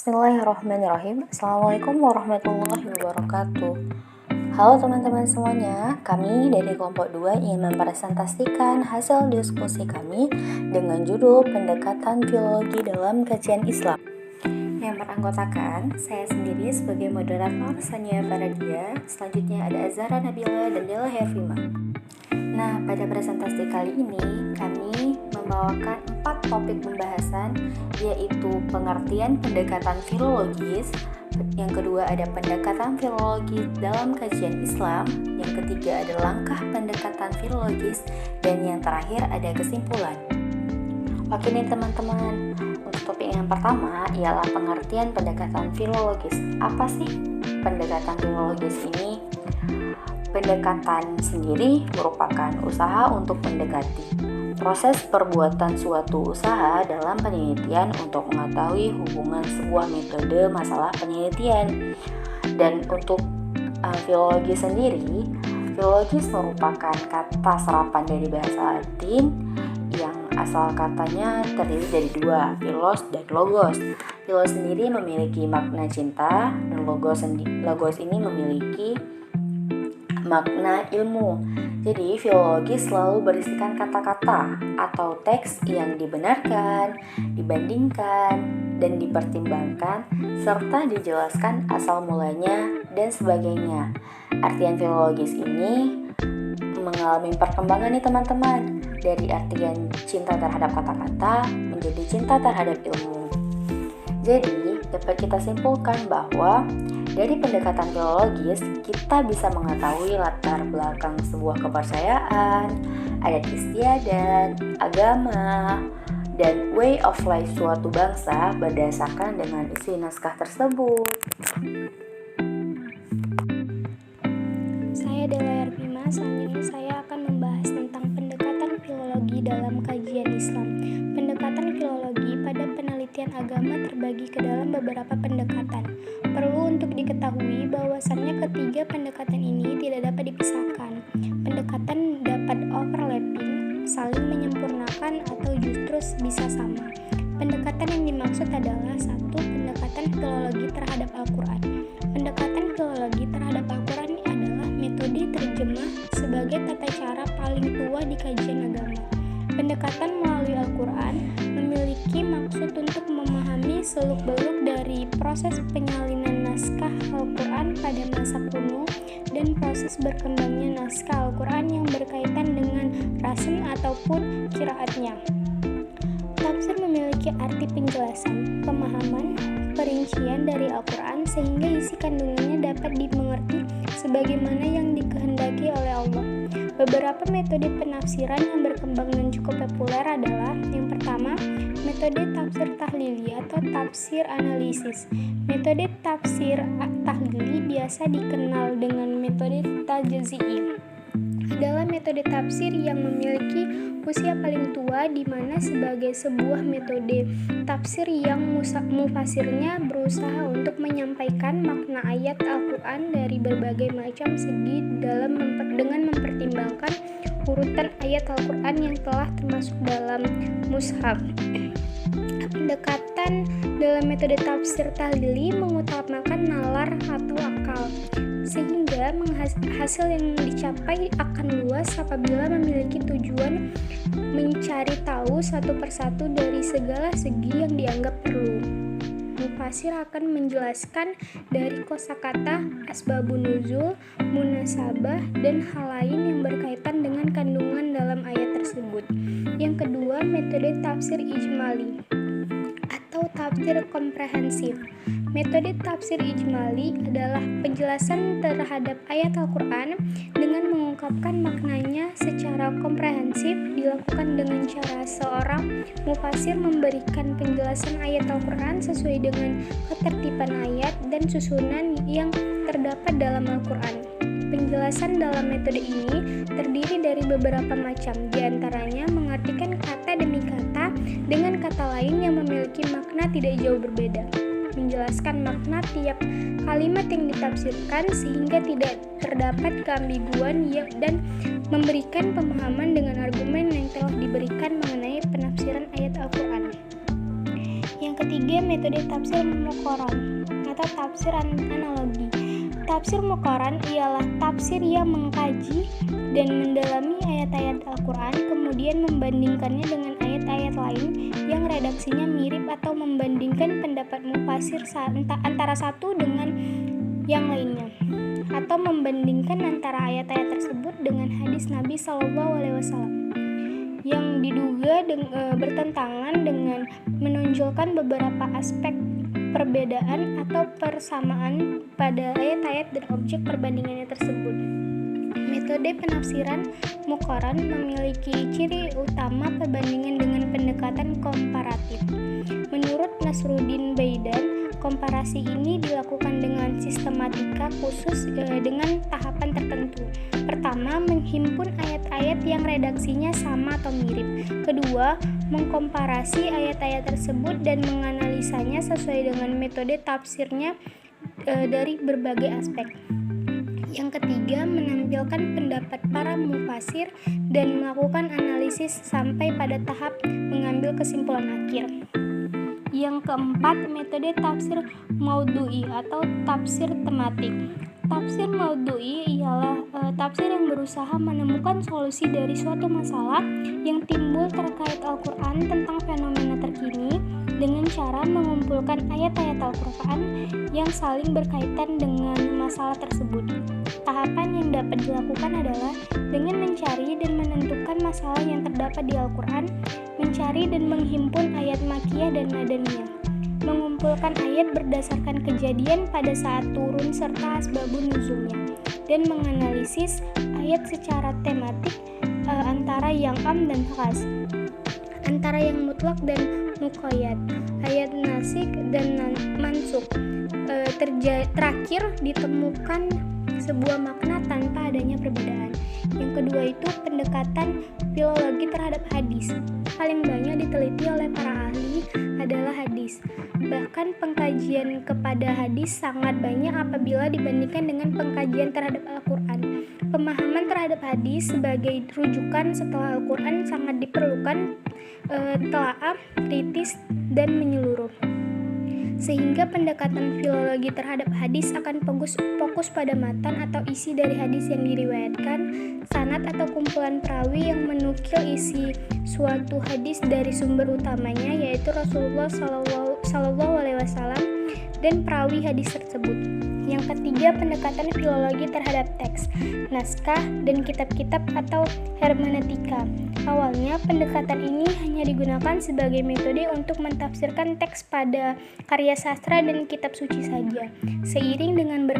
Bismillahirrahmanirrahim. Assalamualaikum warahmatullahi wabarakatuh. Halo teman-teman semuanya, kami dari kelompok 2 ingin mempresentasikan hasil diskusi kami dengan judul Pendekatan Filologi dalam Kajian Islam. Yang beranggotakan saya sendiri sebagai moderator Sania Faradia, selanjutnya ada Azhara Nabila dan Dela Herfima. Nah, pada presentasi kali ini kami membawakan 4 topik pembahasan, yaitu pengertian pendekatan filologis, yang kedua ada pendekatan filologis dalam kajian Islam, yang ketiga ada langkah pendekatan filologis, dan yang terakhir ada kesimpulan. Oke nih teman-teman, untuk topik yang pertama ialah pengertian pendekatan filologis. Apa sih pendekatan filologis ini? Pendekatan sendiri merupakan usaha untuk mendekati. Proses perbuatan suatu usaha dalam penelitian untuk mengetahui hubungan sebuah metode masalah penelitian. Dan untuk filologi sendiri, filologis merupakan kata serapan dari bahasa Latin yang asal katanya terdiri dari 2, philos dan logos. Philos sendiri memiliki makna cinta dan logos ini memiliki makna ilmu. Jadi filologi selalu berisikan kata-kata atau teks yang dibenarkan, dibandingkan, dan dipertimbangkan, serta dijelaskan asal mulanya dan sebagainya. Artian filologis ini mengalami perkembangan nih teman-teman, dari artian cinta terhadap kata-kata menjadi cinta terhadap ilmu. Jadi dapat kita simpulkan bahwa dari pendekatan filologis, kita bisa mengetahui latar belakang sebuah kepercayaan, adat istiadat, agama, dan way of life suatu bangsa berdasarkan dengan isi naskah tersebut. Saya Dela Herfima, selanjutnya saya akan membahas tentang pendekatan filologi dalam kajian Islam. Pendekatan filologi pada penelitian agama terbagi ke dalam beberapa pendekatan. Perlu untuk diketahui bahwasannya ketiga pendekatan ini tidak dapat dipisahkan. Pendekatan dapat overlapping, saling menyempurnakan, atau justru bisa sama. Pendekatan yang dimaksud adalah 1. Pendekatan filologi terhadap Al-Quran. Pendekatan filologi terhadap Al-Quran adalah metode terjemah sebagai tata cara paling tua di kajian agama. Pendekatan melalui Al-Quran memiliki maksud untuk memahami seluk-beluk dari proses penyalinan naskah Al-Quran pada masa kuno dan proses berkembangnya naskah Al-Quran yang berkaitan dengan rasm ataupun qiraatnya. Tafsir memiliki arti penjelasan, pemahaman, perincian dari Al-Quran sehingga isi kandungannya dapat dimengerti sebagaimana yang dikehendaki oleh Allah. Beberapa metode penafsiran yang berkembang dan cukup populer adalah yang pertama, metode tafsir tahlili atau tafsir analisis. Metode tafsir tahlili biasa dikenal dengan metode tajzi'i. Adalah metode tafsir yang memiliki usia paling tua, di mana sebagai sebuah metode tafsir yang mufasirnya berusaha untuk menyampaikan makna ayat Al-Quran dari berbagai macam segi dengan mempertimbangkan urutan ayat Al-Quran yang telah termasuk dalam mushaf. Pendekatan dalam metode tafsir tahlili mengutamakan nalar atau akal, sehingga hasil yang dicapai akan luas apabila memiliki tujuan mencari tahu satu persatu dari segala segi yang dianggap perlu. Mufasir akan menjelaskan dari kosakata, asbabun nuzul, munasabah, dan hal lain yang berkaitan dengan kandungan dalam ayat tersebut. Yang kedua, metode tafsir ijmali atau tafsir komprehensif. Metode tafsir ijmali adalah penjelasan terhadap ayat Al-Quran dengan mengungkapkan maknanya secara komprehensif, dilakukan dengan cara seorang mufasir memberikan penjelasan ayat Al-Quran sesuai dengan ketertiban ayat dan susunan yang terdapat dalam Al-Quran. Penjelasan dalam metode ini terdiri dari beberapa macam, diantaranya mengartikan kata demi kata dengan kata lain yang memiliki makna tidak jauh berbeda, menjelaskan makna tiap kalimat yang ditafsirkan sehingga tidak terdapat keambiguan dan memberikan pemahaman dengan argumen yang telah diberikan mengenai penafsiran ayat Al-Quran. Yang ketiga, metode tafsir muqaran atau tafsir analogi. Tafsir muqaran ialah tafsir yang mengkaji dan mendalami ayat-ayat Al-Quran, kemudian membandingkannya dengan ayat-ayat lain yang redaksinya mirip atau membandingkan pendapat mufasir antara satu dengan yang lainnya, atau membandingkan antara ayat-ayat tersebut dengan hadis Nabi SAW yang diduga bertentangan dengan menonjolkan beberapa aspek perbedaan atau persamaan pada ayat-ayat dan objek perbandingannya tersebut. Metode penafsiran muqaran memiliki ciri utama perbandingan dengan pendekatan komparatif. Menurut Nasruddin Baidan, komparasi ini dilakukan dengan sistematika khusus dengan tahapan tertentu. Pertama, menghimpun ayat-ayat yang redaksinya sama atau mirip. Kedua, mengkomparasi ayat-ayat tersebut dan menganalisanya sesuai dengan metode tafsirnya dari berbagai aspek. Yang ketiga, menampilkan pendapat para mufasir dan melakukan analisis sampai pada tahap mengambil kesimpulan akhir. Yang keempat, metode tafsir maudhu'i atau tafsir tematik. Tafsir maudhu'i ialah tafsir yang berusaha menemukan solusi dari suatu masalah yang timbul terkait Al-Quran tentang fenomena terkini dengan cara mengumpulkan ayat-ayat Al-Quran yang saling berkaitan dengan masalah tersebut. Tahapan yang dapat dilakukan adalah dengan mencari dan menentukan masalah yang terdapat di Al-Quran, mencari dan menghimpun ayat Makkiyah dan Madaniyah, mengumpulkan ayat berdasarkan kejadian pada saat turun serta asbabun nuzulnya, dan menganalisis ayat secara tematik antara yang am dan khas, antara yang mutlak dan muqayyad, ayat nasikh dan mansukh. Terakhir ditemukan sebuah makna tanpa adanya perbedaan. Yang kedua itu pendekatan filologi terhadap hadis. Paling banyak diteliti oleh para ahli adalah hadis. Bahkan pengkajian kepada hadis sangat banyak apabila dibandingkan dengan pengkajian terhadap Al-Quran. Pemahaman terhadap hadis sebagai rujukan setelah Al-Quran sangat diperlukan telaah, kritis, dan menyeluruh. Sehingga pendekatan filologi terhadap hadis akan fokus pada matan atau isi dari hadis yang diriwayatkan, sanad atau kumpulan perawi yang menukil isi suatu hadis dari sumber utamanya yaitu Rasulullah SAW dan perawi hadis tersebut. Yang ketiga, pendekatan filologi terhadap teks, naskah, dan kitab-kitab atau hermeneutika. Awalnya, pendekatan ini hanya digunakan sebagai metode untuk mentafsirkan teks pada karya sastra dan kitab suci saja. Seiring dengan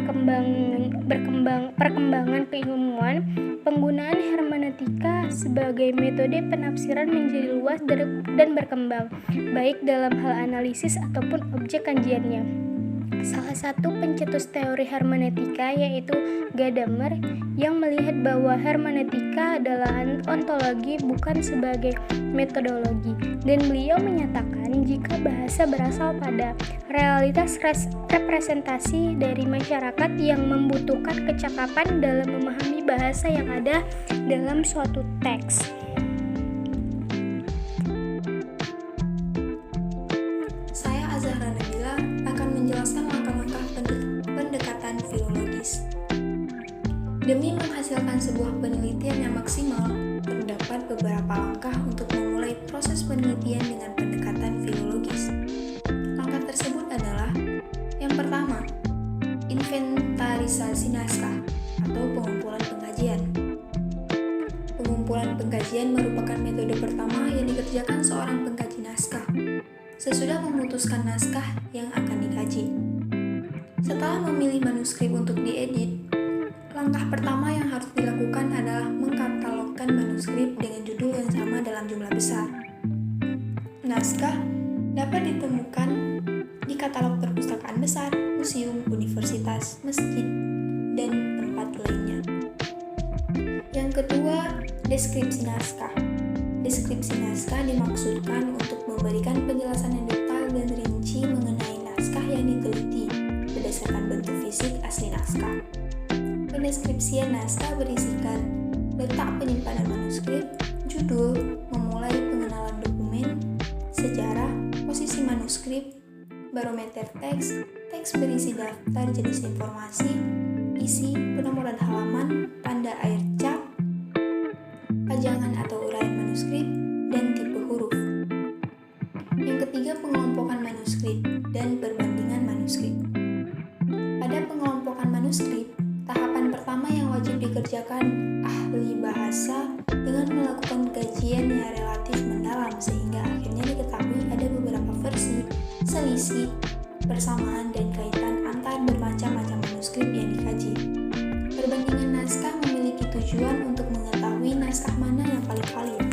perkembangan keilmuan, penggunaan hermeneutika sebagai metode penafsiran menjadi luas dan berkembang, baik dalam hal analisis ataupun objek kajiannya. Salah satu pencetus teori hermeneutika yaitu Gadamer yang melihat bahwa hermeneutika adalah ontologi bukan sebagai metodologi, dan beliau menyatakan jika bahasa berasal pada realitas representasi dari masyarakat yang membutuhkan kecakapan dalam memahami bahasa yang ada dalam suatu teks. Saya Azahra Nabila akan menjelaskan langkah-langkah pendekatan filologis. Demi menghasilkan sebuah penelitian yang maksimal, terdapat beberapa langkah untuk memulai proses penelitian dengan pendekatan filologis. Langkah tersebut adalah: yang pertama, inventarisasi naskah atau pengumpulan pengkajian. Pengumpulan pengkajian merupakan metode pertama yang dikerjakan seorang pengkaji naskah sesudah memutuskan naskah yang akan dikaji. Setelah memilih manuskrip untuk diedit, langkah pertama yang harus dilakukan adalah mengkatalogkan manuskrip dengan judul yang sama dalam jumlah besar. Naskah dapat ditemukan di katalog perpustakaan besar, museum, universitas, masjid, dan tempat lainnya. Yang kedua, deskripsi naskah. Deskripsi naskah dimaksudkan untuk memberikan penjelasan yang detail dan rinci mengenai naskah yang diteliti berdasarkan bentuk fisik asli naskah. Pendeskripsian naskah berisikan letak penyimpanan manuskrip, judul, memulai pengenalan dokumen, sejarah, posisi manuskrip, manuskrip, barometer teks, teks berisi daftar jenis informasi, isi, penomoran halaman, tanda air cap, pajangan atau uraian manuskrip, dan tipe huruf. Yang ketiga, pengelompokan manuskrip dan perbandingan manuskrip. Pada pengelompokan manuskrip, tahapan pertama yang wajib dikerjakan ahli bahasa dengan melakukan kajian yang relatif mendalam sehingga akhirnya diketahui ada beberapa versi, selisih, persamaan, dan kaitan antar bermacam-macam manuskrip yang dikaji. Perbandingan naskah memiliki tujuan untuk mengetahui naskah mana yang paling valid.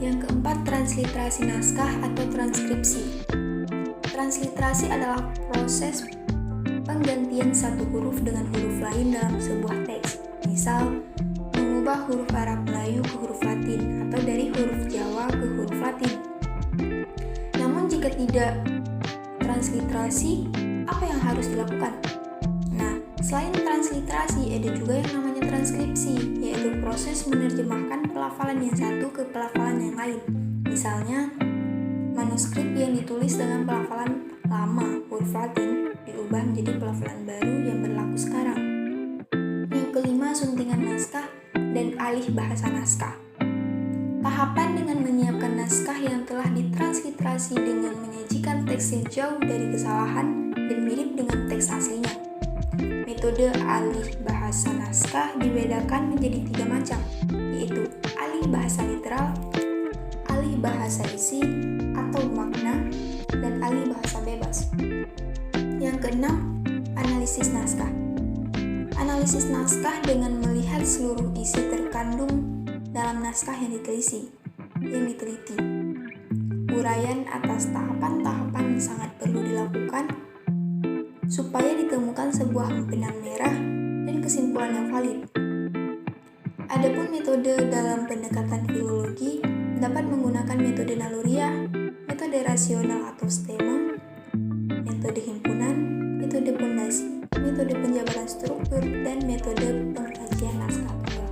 Yang keempat, transliterasi naskah atau transkripsi. Transliterasi adalah proses penggantian satu huruf dengan huruf lain dalam sebuah teks. Misal, mengubah huruf Arab Melayu ke huruf Latin atau dari huruf Jawa ke huruf Latin. Namun jika tidak transliterasi, apa yang harus dilakukan? Nah, selain transliterasi, ada juga yang namanya transkripsi, yaitu proses menerjemahkan pelafalan yang satu ke pelafalan yang lain. Misalnya, manuskrip yang ditulis dengan pelafalan lama, huruf Latin, diubah menjadi pelafalan baru yang berlaku sekarang. Yang kelima, suntingan naskah dan alih bahasa naskah. Tahapan dengan menyiapkan naskah yang telah ditransliterasi dengan menyajikan teks yang jauh dari kesalahan dan mirip dengan teks aslinya. Metode alih bahasa naskah dibedakan menjadi 3 macam, yaitu alih bahasa literal, alih bahasa isi atau makna, dan alih bahasa bebas. Yang keenam, analisis naskah. Analisis naskah dengan melihat seluruh isi terkandung dalam naskah yang diteliti. Uraian atas tahapan-tahapan sangat perlu dilakukan supaya ditemukan sebuah benang merah dan kesimpulan yang valid. Adapun metode dalam pendekatan filologi dapat menggunakan metode naluriah, metode rasional atau stema, metode himpunan, metode pondasi, metode penjabaran struktur, dan metode pengkajian naskah tunggal.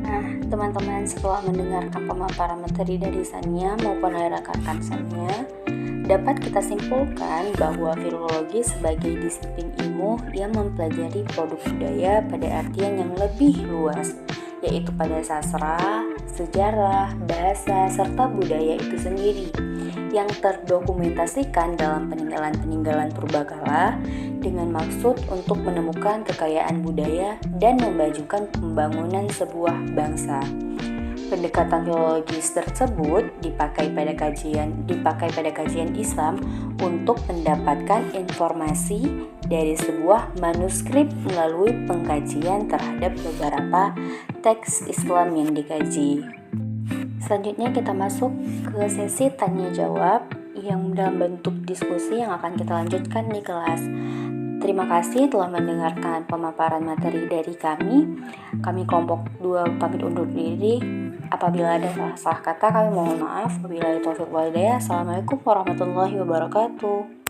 Nah, teman-teman, setelah mendengarkan pemaparan materi dari Sania maupun dari rekan-rekan Sania, dapat kita simpulkan bahwa filologi sebagai disiplin ilmu yang mempelajari produk budaya pada artian yang lebih luas, yaitu pada sastra, sejarah, bahasa, serta budaya itu sendiri, yang terdokumentasikan dalam peninggalan-peninggalan purbakala dengan maksud untuk menemukan kekayaan budaya dan memajukan pembangunan sebuah bangsa. Pendekatan filologis tersebut dipakai pada kajian Islam untuk mendapatkan informasi dari sebuah manuskrip melalui pengkajian terhadap beberapa teks Islam yang dikaji. Selanjutnya kita masuk ke sesi tanya jawab yang dalam bentuk diskusi yang akan kita lanjutkan di kelas. Terima kasih telah mendengarkan pemaparan materi dari kami. Kami kelompok 2 pamit undur diri. Apabila ada salah kata kami mohon maaf. Wabillahi taufiq wal hidayah. Assalamualaikum warahmatullahi wabarakatuh.